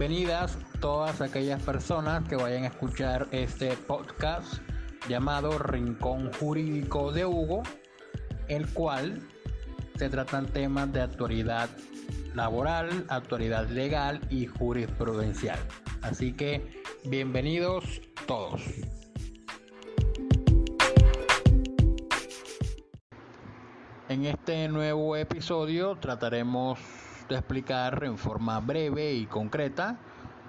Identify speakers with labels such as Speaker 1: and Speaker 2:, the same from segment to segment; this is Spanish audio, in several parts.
Speaker 1: Bienvenidas todas aquellas personas que vayan a escuchar este podcast llamado Rincón Jurídico de Hugo, el cual se tratan temas de actualidad laboral, actualidad legal y jurisprudencial. Así que bienvenidos todos. En este nuevo episodio trataremos de explicar en forma breve y concreta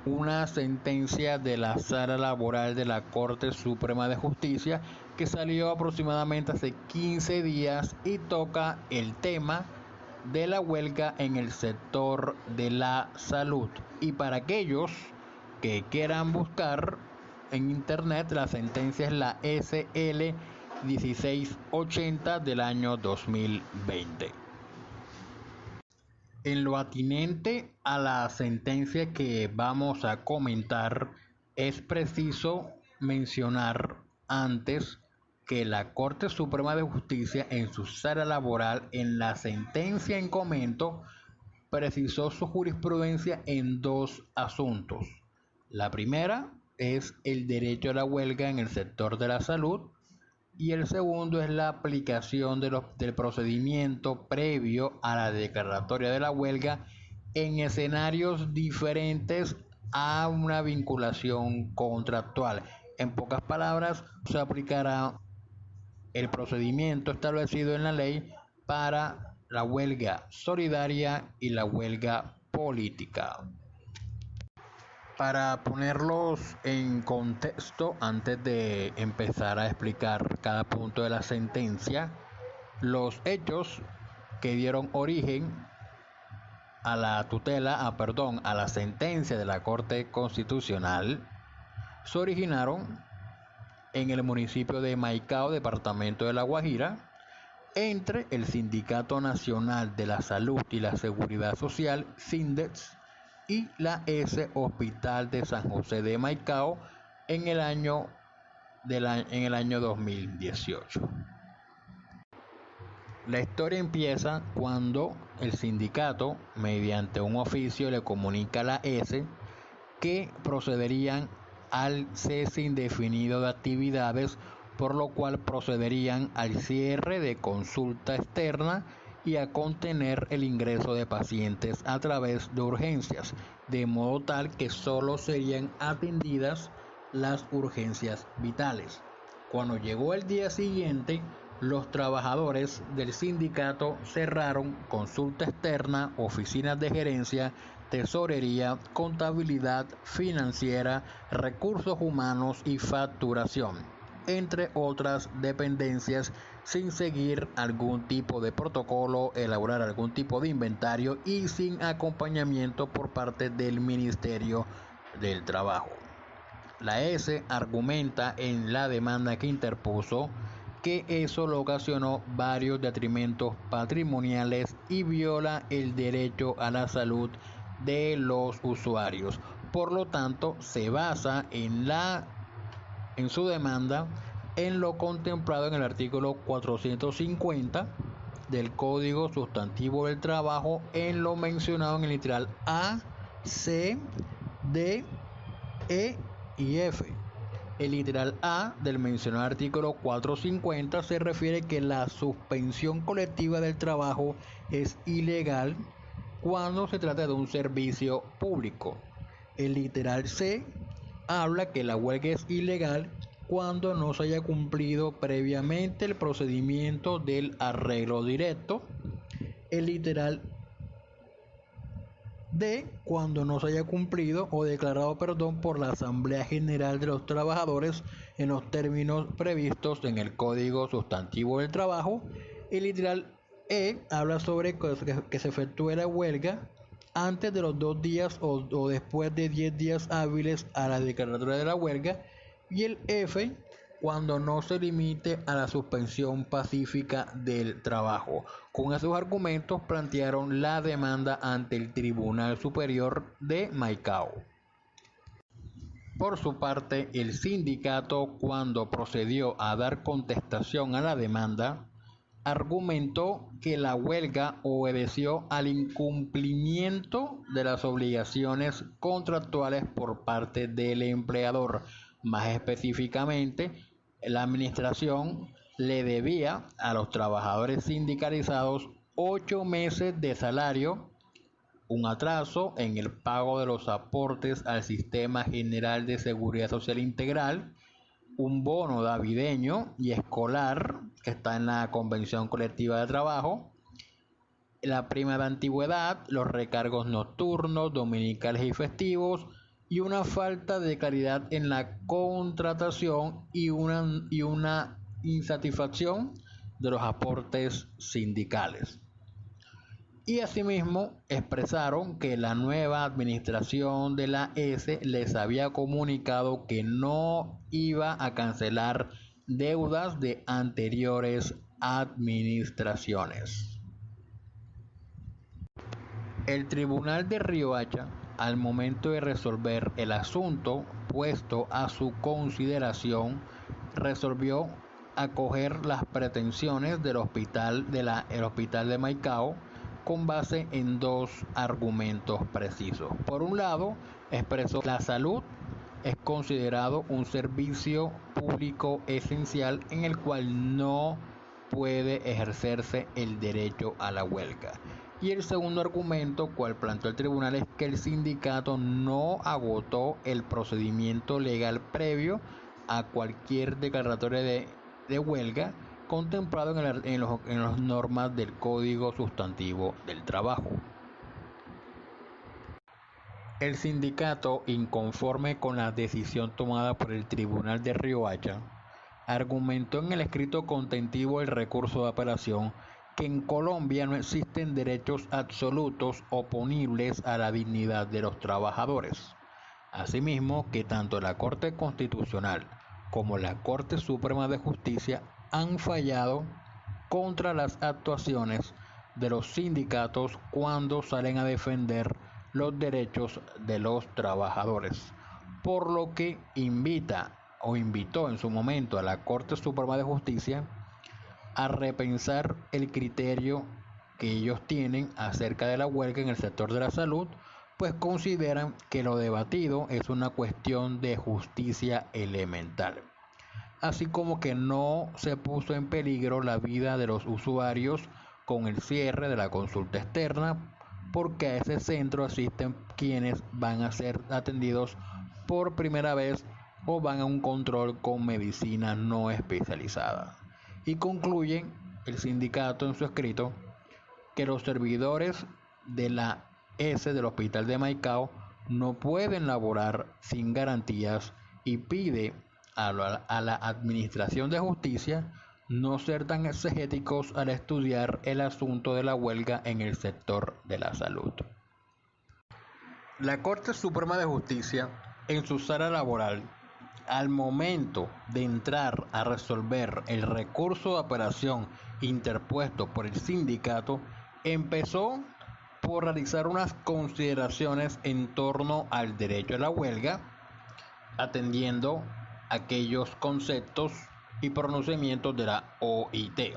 Speaker 1: una sentencia de la Sala Laboral de la Corte Suprema de Justicia que salió aproximadamente hace 15 días y toca el tema de la huelga en el sector de la salud. Y para aquellos que quieran buscar en internet, la sentencia es la SL 1680 del año 2020. En lo atinente a la sentencia que vamos a comentar, es preciso mencionar antes que la Corte Suprema de Justicia en su sala laboral, en la sentencia en comento, precisó su jurisprudencia en dos asuntos. La primera es el derecho a la huelga en el sector de la salud, y el segundo es la aplicación del procedimiento previo a la declaratoria de la huelga en escenarios diferentes a una vinculación contractual. En pocas palabras, se aplicará el procedimiento establecido en la ley para la huelga solidaria y la huelga política. Para ponerlos en contexto, antes de empezar a explicar cada punto de la sentencia, los hechos que dieron origen a la a la sentencia de la Corte Constitucional se originaron en el municipio de Maicao, departamento de La Guajira, entre el Sindicato Nacional de la Salud y la Seguridad Social, SINDEX, y la S Hospital de San José de Maicao en el año 2018. La historia empieza cuando el sindicato, mediante un oficio, le comunica a la S que procederían al cese indefinido de actividades, por lo cual procederían al cierre de consulta externa y a contener el ingreso de pacientes a través de urgencias, de modo tal que solo serían atendidas las urgencias vitales. Cuando llegó el día siguiente, los trabajadores del sindicato cerraron consulta externa, oficinas de gerencia, tesorería, contabilidad financiera, recursos humanos y facturación, entre otras dependencias, sin seguir algún tipo de protocolo, elaborar algún tipo de inventario y sin acompañamiento por parte del Ministerio del Trabajo. La S argumenta en la demanda que interpuso que eso lo ocasionó varios detrimentos patrimoniales y viola el derecho a la salud de los usuarios. Por lo tanto, se basa en su demanda en lo contemplado en el artículo 450 del Código Sustantivo del Trabajo, en lo mencionado en el literal A, C, D, E y F. El literal A del mencionado artículo 450 se refiere que la suspensión colectiva del trabajo es ilegal cuando se trata de un servicio público. El literal C habla que la huelga es ilegal cuando no se haya cumplido previamente el procedimiento del arreglo directo. El literal D, cuando no se haya cumplido o declarado por la Asamblea General de los Trabajadores en los términos previstos en el Código Sustantivo del Trabajo. El literal E habla sobre que se efectúe la huelga antes de los 2 días o después de 10 días hábiles a la declaratoria de la huelga. Y el F, cuando no se limite a la suspensión pacífica del trabajo. Con esos argumentos plantearon la demanda ante el Tribunal Superior de Maicao. Por su parte, el sindicato, cuando procedió a dar contestación a la demanda, argumentó que la huelga obedeció al incumplimiento de las obligaciones contractuales por parte del empleador. Más específicamente, la administración le debía a los trabajadores sindicalizados 8 meses de salario, un atraso en el pago de los aportes al Sistema General de Seguridad Social Integral, un bono navideño y escolar que está en la Convención Colectiva de Trabajo, la prima de antigüedad, los recargos nocturnos, dominicales y festivos, y una falta de claridad en la contratación y una insatisfacción de los aportes sindicales. Y asimismo expresaron que la nueva administración de la S les había comunicado que no iba a cancelar deudas de anteriores administraciones. El Tribunal de Riohacha, al momento de resolver el asunto puesto a su consideración, resolvió acoger las pretensiones del hospital de Maicao con base en dos argumentos precisos. Por un lado, expresó que la salud es considerado un servicio público esencial en el cual no puede ejercerse el derecho a la huelga. Y el segundo argumento, cual planteó el tribunal, es que el sindicato no agotó el procedimiento legal previo a cualquier declaratoria de huelga contemplado en las normas del Código Sustantivo del Trabajo. El sindicato, inconforme con la decisión tomada por el Tribunal de Riohacha, argumentó en el escrito contentivo del recurso de apelación que en Colombia no existen derechos absolutos oponibles a la dignidad de los trabajadores. Asimismo, que tanto la Corte Constitucional como la Corte Suprema de Justicia han fallado contra las actuaciones de los sindicatos cuando salen a defender los derechos de los trabajadores, por lo que invitó en su momento a la Corte Suprema de Justicia a repensar el criterio que ellos tienen acerca de la huelga en el sector de la salud, pues consideran que lo debatido es una cuestión de justicia elemental, así como que no se puso en peligro la vida de los usuarios con el cierre de la consulta externa, porque a ese centro asisten quienes van a ser atendidos por primera vez o van a un control con medicina no especializada. Y concluye el sindicato en su escrito que los servidores de la S del Hospital de Maicao no pueden laborar sin garantías y pide a la Administración de Justicia no ser tan exegéticos al estudiar el asunto de la huelga en el sector de la salud. La Corte Suprema de Justicia, en su sala laboral, al momento de entrar a resolver el recurso de apelación interpuesto por el sindicato, empezó por realizar unas consideraciones en torno al derecho a la huelga, atendiendo aquellos conceptos y pronunciamientos de la OIT,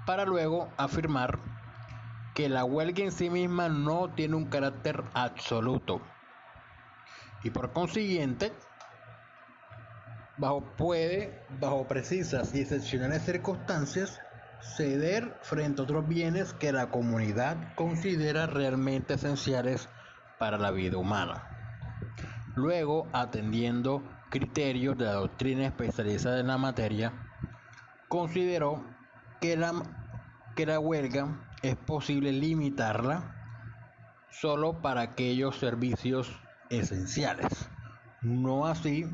Speaker 1: para luego afirmar que la huelga en sí misma no tiene un carácter absoluto y por consiguiente bajo precisas y excepcionales circunstancias ceder frente a otros bienes que la comunidad considera realmente esenciales para la vida humana. Luego, atendiendo criterios de la doctrina especializada en la materia, consideró que la huelga es posible limitarla solo para aquellos servicios esenciales, no así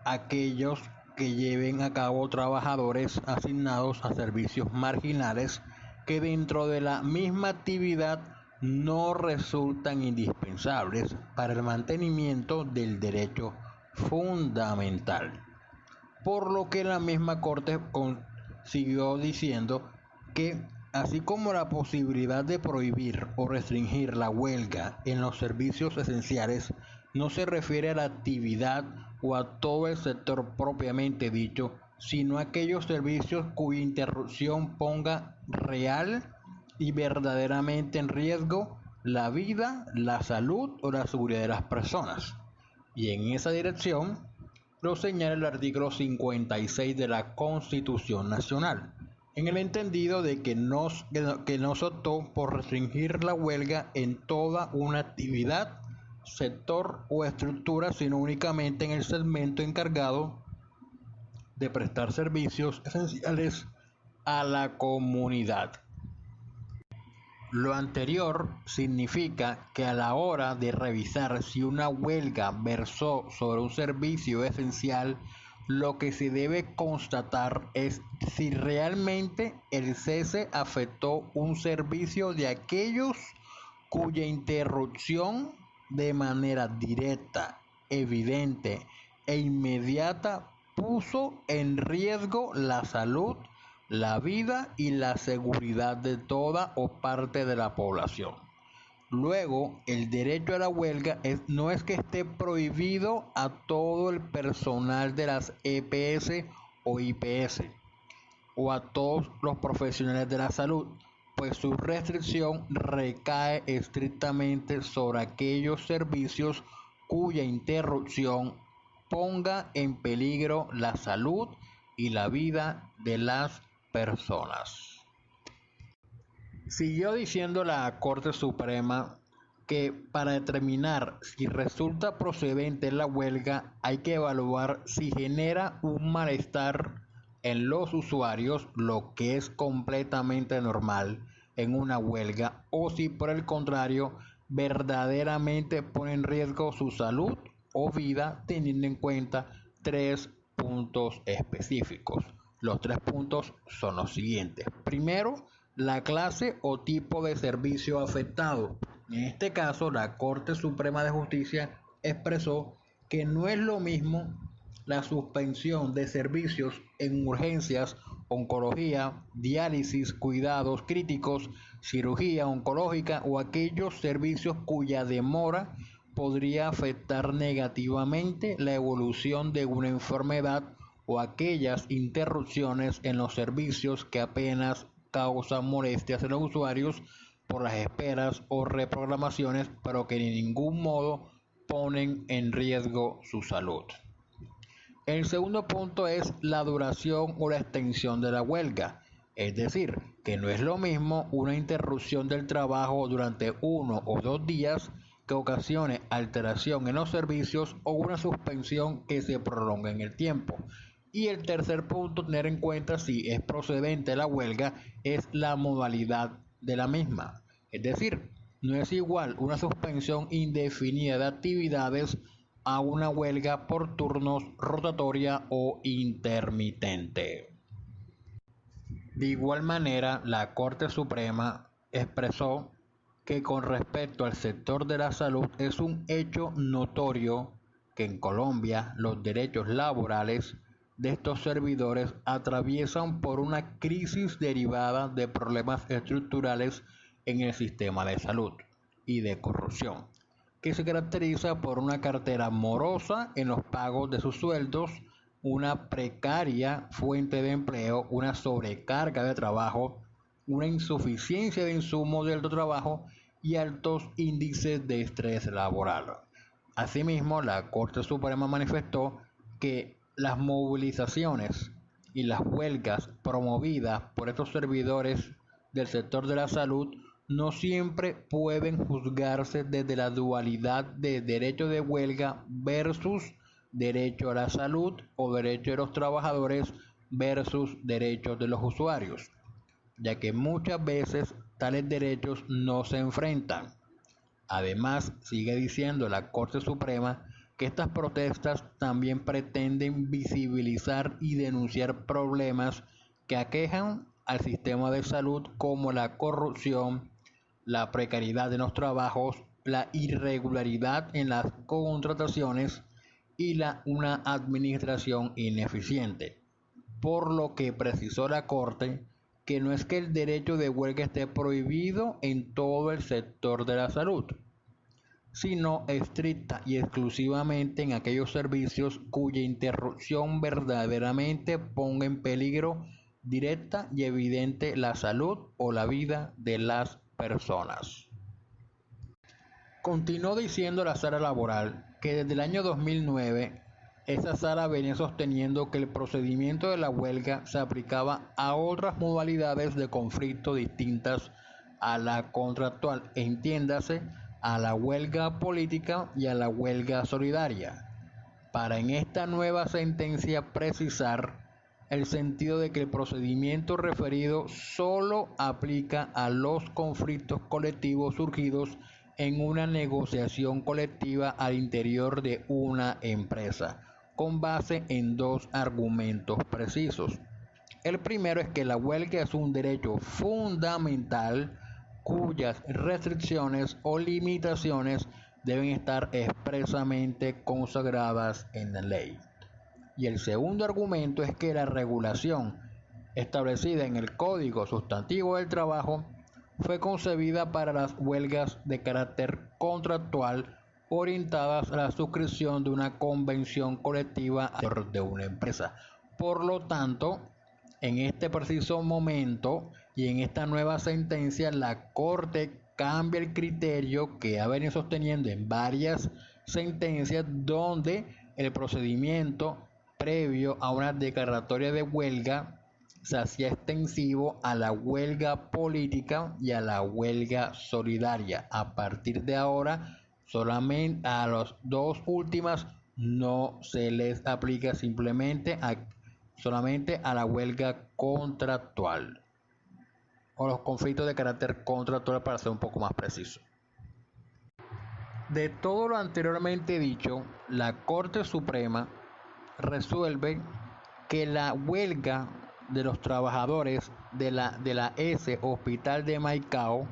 Speaker 1: aquellos que lleven a cabo trabajadores asignados a servicios marginales que dentro de la misma actividad no resultan indispensables para el mantenimiento del derecho fundamental. Por lo que la misma Corte siguió diciendo que así como la posibilidad de prohibir o restringir la huelga en los servicios esenciales no se refiere a la actividad o a todo el sector propiamente dicho, sino aquellos servicios cuya interrupción ponga real y verdaderamente en riesgo la vida, la salud o la seguridad de las personas. Y en esa dirección lo señala el artículo 56 de la Constitución Nacional, en el entendido de que no se optó por restringir la huelga en toda una actividad, sector o estructura, sino únicamente en el segmento encargado de prestar servicios esenciales a la comunidad. Lo anterior significa que a la hora de revisar si una huelga versó sobre un servicio esencial, lo que se debe constatar es si realmente el cese afectó un servicio de aquellos cuya interrupción de manera directa, evidente e inmediata puso en riesgo la salud, la vida y la seguridad de toda o parte de la población. Luego, el derecho a la huelga no es que esté prohibido a todo el personal de las EPS o IPS o a todos los profesionales de la salud, pues su restricción recae estrictamente sobre aquellos servicios cuya interrupción ponga en peligro la salud y la vida de las personas. Siguió diciendo la Corte Suprema que para determinar si resulta procedente la huelga hay que evaluar si genera un malestar en los usuarios, lo que es completamente normal en una huelga, o si por el contrario verdaderamente pone en riesgo su salud o vida, teniendo en cuenta 3 puntos específicos. Los 3 puntos son los siguientes. Primero, la clase o tipo de servicio afectado. En este caso, la Corte Suprema de Justicia expresó que no es lo mismo la suspensión de servicios en urgencias, oncología, diálisis, cuidados críticos, cirugía oncológica o aquellos servicios cuya demora podría afectar negativamente la evolución de una enfermedad o aquellas interrupciones en los servicios que apenas causan molestias en los usuarios por las esperas o reprogramaciones, pero que en ningún modo ponen en riesgo su salud. El segundo punto es la duración o la extensión de la huelga, es decir, que no es lo mismo una interrupción del trabajo durante 1 o 2 días que ocasione alteración en los servicios o una suspensión que se prolongue en el tiempo. Y el tercer punto, tener en cuenta si es procedente la huelga, es la modalidad de la misma. Es decir, no es igual una suspensión indefinida de actividades a una huelga por turnos rotatoria o intermitente. De igual manera, la Corte Suprema expresó que con respecto al sector de la salud es un hecho notorio que en Colombia los derechos laborales de estos servidores atraviesan por una crisis derivada de problemas estructurales en el sistema de salud y de corrupción, que se caracteriza por una cartera morosa en los pagos de sus sueldos, una precaria fuente de empleo, una sobrecarga de trabajo, una insuficiencia de insumos del trabajo y altos índices de estrés laboral. Asimismo, la Corte Suprema manifestó que las movilizaciones y las huelgas promovidas por estos servidores del sector de la salud no siempre pueden juzgarse desde la dualidad de derecho de huelga versus derecho a la salud o derecho de los trabajadores versus derechos de los usuarios, ya que muchas veces tales derechos no se enfrentan. Además, sigue diciendo la Corte Suprema que estas protestas también pretenden visibilizar y denunciar problemas que aquejan al sistema de salud como la corrupción, la precariedad en los trabajos, la irregularidad en las contrataciones y una administración ineficiente. Por lo que precisó la Corte que no es que el derecho de huelga esté prohibido en todo el sector de la salud, sino estricta y exclusivamente en aquellos servicios cuya interrupción verdaderamente ponga en peligro directa y evidente la salud o la vida de las personas. Continuó diciendo la sala laboral que desde el año 2009 esa sala venía sosteniendo que el procedimiento de la huelga se aplicaba a otras modalidades de conflicto distintas a la contractual, entiéndase, a la huelga política y a la huelga solidaria, para en esta nueva sentencia precisar el sentido de que el procedimiento referido solo aplica a los conflictos colectivos surgidos en una negociación colectiva al interior de una empresa, con base en dos argumentos precisos. El primero es que la huelga es un derecho fundamental cuyas restricciones o limitaciones deben estar expresamente consagradas en la ley. Y el segundo argumento es que la regulación establecida en el Código Sustantivo del Trabajo fue concebida para las huelgas de carácter contractual orientadas a la suscripción de una convención colectiva de una empresa. Por lo tanto, en este preciso momento y en esta nueva sentencia, la Corte cambia el criterio que ha venido sosteniendo en varias sentencias donde el procedimiento previo a una declaratoria de huelga se hacía extensivo a la huelga política y a la huelga solidaria. A partir de ahora, solamente a las dos últimas no se les aplica, solamente a la huelga contractual o los conflictos de carácter contractual, para ser un poco más preciso. De todo lo anteriormente dicho, la Corte Suprema resuelve que la huelga de los trabajadores de la S Hospital de Maicao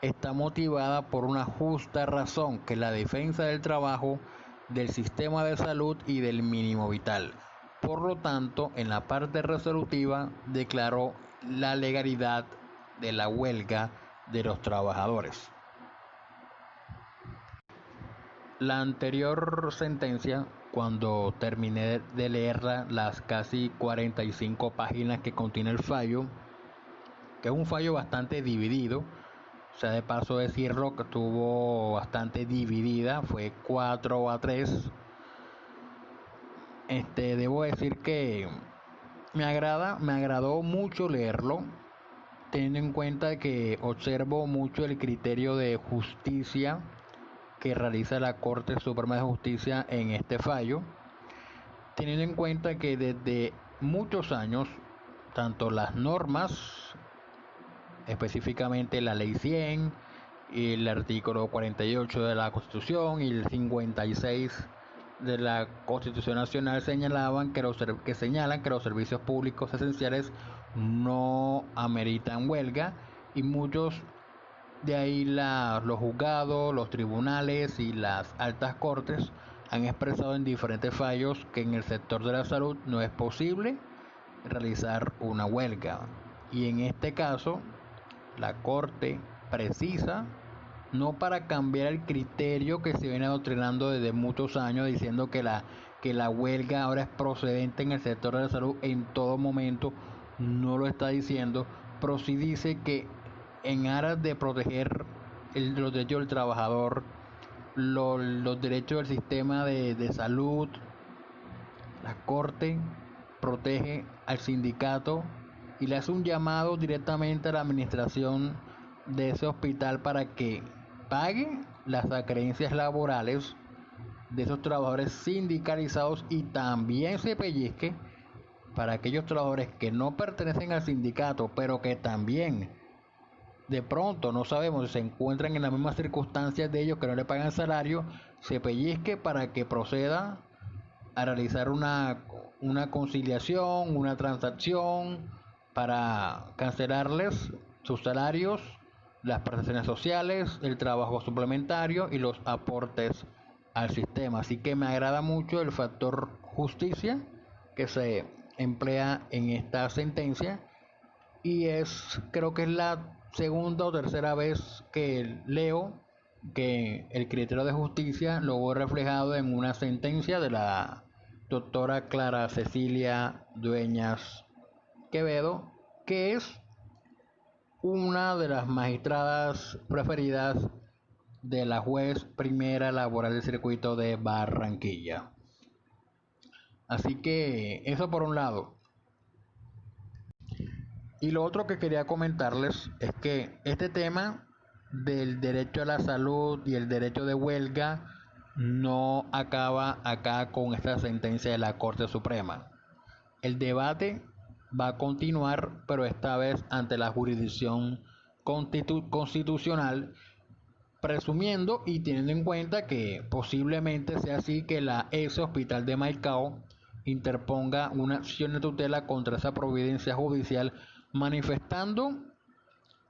Speaker 1: está motivada por una justa razón, que es la defensa del trabajo, del sistema de salud y del mínimo vital. Por lo tanto, en la parte resolutiva declaró la legalidad de la huelga de los trabajadores. La anterior sentencia, cuando terminé de leerla, las casi 45 páginas que contiene el fallo, que es un fallo bastante dividido, o sea, de paso decirlo, que estuvo bastante dividida, fue 4-3. Debo decir que me agradó mucho leerlo, teniendo en cuenta que observo mucho el criterio de justicia que realiza la Corte Suprema de Justicia en este fallo, teniendo en cuenta que desde muchos años, tanto las normas, específicamente la Ley 100, y el artículo 48 de la Constitución y el 56 de la Constitución Nacional señalan que los servicios públicos esenciales no ameritan huelga, y muchos de ahí los juzgados, los tribunales y las altas cortes han expresado en diferentes fallos que en el sector de la salud no es posible realizar una huelga. Y en este caso, la Corte precisa, no para cambiar el criterio que se viene adoctrinando desde muchos años, diciendo que la huelga ahora es procedente en el sector de la salud en todo momento, no lo está diciendo, pero sí dice que en aras de proteger los derechos del trabajador, los derechos del sistema de salud, la Corte protege al sindicato y le hace un llamado directamente a la administración de ese hospital para que pague las acreencias laborales de esos trabajadores sindicalizados, y también se pellizque para aquellos trabajadores que no pertenecen al sindicato, pero que también de pronto no sabemos si se encuentran en las mismas circunstancias de ellos, que no le pagan salario, se pellizque para que proceda a realizar una conciliación, una transacción para cancelarles sus salarios, las prestaciones sociales, el trabajo suplementario y los aportes al sistema. Así que me agrada mucho el factor justicia que se emplea en esta sentencia, y creo que es la segunda o tercera vez que leo que el criterio de justicia lo hubo reflejado en una sentencia de la doctora Clara Cecilia Dueñas Quevedo, que es una de las magistradas preferidas de la juez primera laboral del circuito de Barranquilla. Así que eso por un lado. Y lo otro que quería comentarles es que este tema del derecho a la salud y el derecho de huelga no acaba acá con esta sentencia de la Corte Suprema. El debate va a continuar, pero esta vez ante la jurisdicción constitucional, presumiendo y teniendo en cuenta que posiblemente sea así que la ex Hospital de Maicao interponga una acción de tutela contra esa providencia judicial, manifestando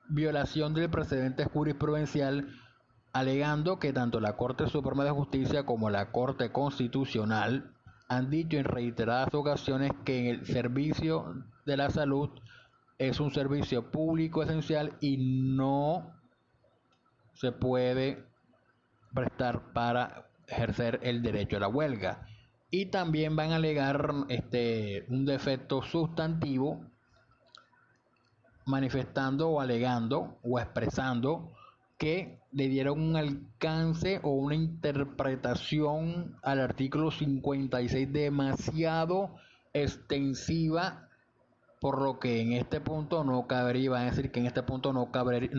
Speaker 1: violación del precedente jurisprudencial, alegando que tanto la Corte Suprema de Justicia como la Corte Constitucional han dicho en reiteradas ocasiones que el servicio de la salud es un servicio público esencial y no se puede prestar para ejercer el derecho a la huelga. Y también van a alegar un defecto sustantivo, manifestando o alegando o expresando que le dieron un alcance o una interpretación al artículo 56 demasiado extensiva, por lo que en este punto no cabería, van a decir que en este punto no cabería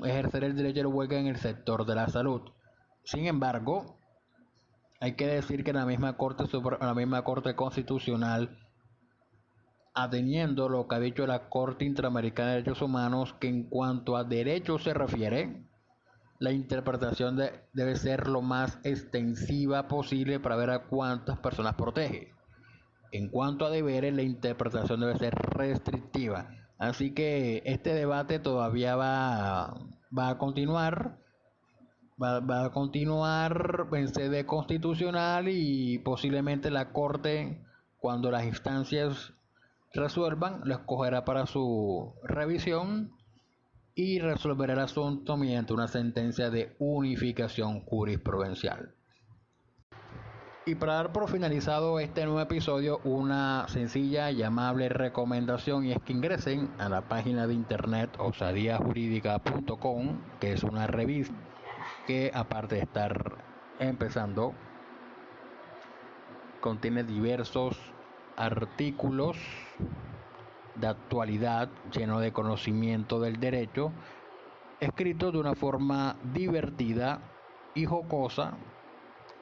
Speaker 1: ejercer el derecho a la huelga en el sector de la salud. Sin embargo, hay que decir que la misma Corte Constitucional, ateniendo lo que ha dicho la Corte Interamericana de Derechos Humanos, que en cuanto a derechos se refiere, la interpretación debe ser lo más extensiva posible para ver a cuántas personas protege. En cuanto a deberes, la interpretación debe ser restrictiva. Así que este debate todavía va a continuar. Va a continuar en sede constitucional y posiblemente la Corte, cuando las instancias resuelvan, lo escogerá para su revisión y resolverá el asunto mediante una sentencia de unificación jurisprudencial. Y para dar por finalizado este nuevo episodio, una sencilla y amable recomendación, y es que ingresen a la página de internet osadiajurídica.com, que es una revista que, aparte de estar empezando, contiene diversos artículos de actualidad lleno de conocimiento del derecho, escritos de una forma divertida y jocosa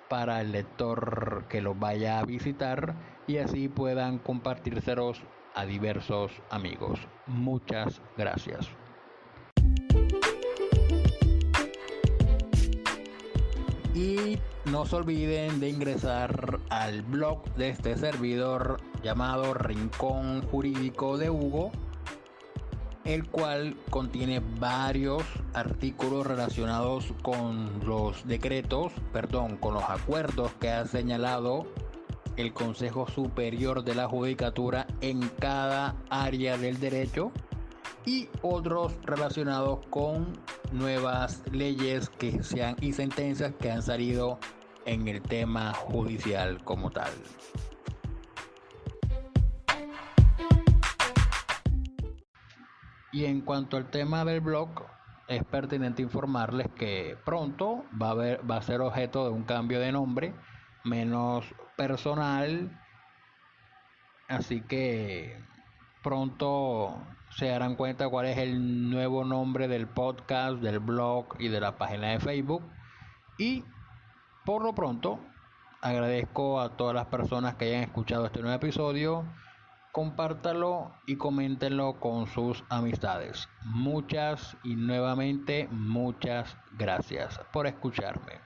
Speaker 1: para el lector que los vaya a visitar y así puedan compartírselos a diversos amigos. Muchas gracias. Y no se olviden de ingresar al blog de este servidor llamado Rincón Jurídico de Hugo, el cual contiene varios artículos relacionados con los con los acuerdos que ha señalado el Consejo Superior de la Judicatura en cada área del derecho, y otros relacionados con nuevas leyes y sentencias que han salido en el tema judicial como tal. Y en cuanto al tema del blog, es pertinente informarles que pronto va a ser objeto de un cambio de nombre, menos personal, así que pronto se darán cuenta cuál es el nuevo nombre del podcast, del blog y de la página de Facebook. Y por lo pronto agradezco a todas las personas que hayan escuchado este nuevo episodio. Compártalo y coméntenlo con sus amistades. Muchas y nuevamente muchas gracias por escucharme.